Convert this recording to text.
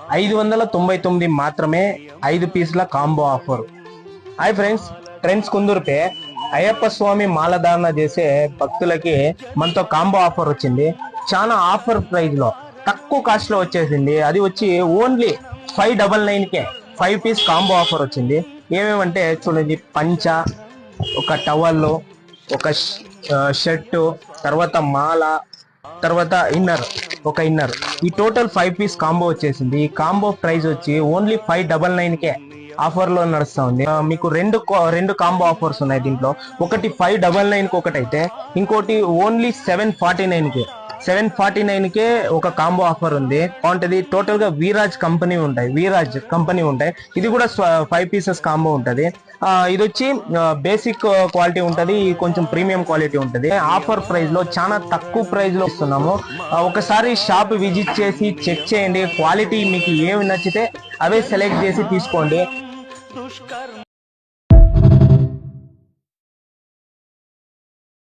599 మాత్రమే 5 పీసుల combo offer. Hi friends, Trends Kundurpi Ayyappa Swamy మాలధారణ చేసే భక్తులకి మనతో కాంబో ఆఫర్ వచ్చింది. చాలా ఆఫర్ ప్రైస్ లో తక్కువ కాస్ట్ లో వచ్చేసింది. అది వచ్చి ఓన్లీ 599కే 5 పీస్ కాంబో ఆఫర్ వచ్చింది. ఏమేమంటే చూడండి, పంచ, ఒక టవల్, ఒక షర్టు, తర్వాత మాల, తర్వాత ఒక ఇన్నర్, ఈ టోటల్ 5 పీస్ కాంబో వచ్చేసింది. ఈ కాంబో ప్రైస్ వచ్చి ఓన్లీ 599కే ఆఫర్ లో నడుస్తా ఉంది. మీకు రెండు కాంబో ఆఫర్స్ ఉన్నాయి దీంట్లో. ఒకటి 599కి ఒకటి అయితే, ఇంకోటి ఓన్లీ 749కే ఒక కాంబో ఆఫర్ ఉంది. బాగుంటది. టోటల్ గా వీరాజ్ కంపెనీ ఉంటాయి. ఇది కూడా 5 పీసెస్ కాంబో ఉంటది. ఇది వచ్చి బేసిక్ క్వాలిటీ ఉంటది, కొంచెం ప్రీమియం క్వాలిటీ ఉంటది. ఆఫర్ ప్రైస్ లో చాలా తక్కువ ప్రైస్ లో ఇస్తున్నాము. ఒకసారి షాప్ విజిట్ చేసి చెక్ చేయండి. క్వాలిటీ మీకు ఏమి నచ్చితే అవే సెలెక్ట్ చేసి తీసుకోండి.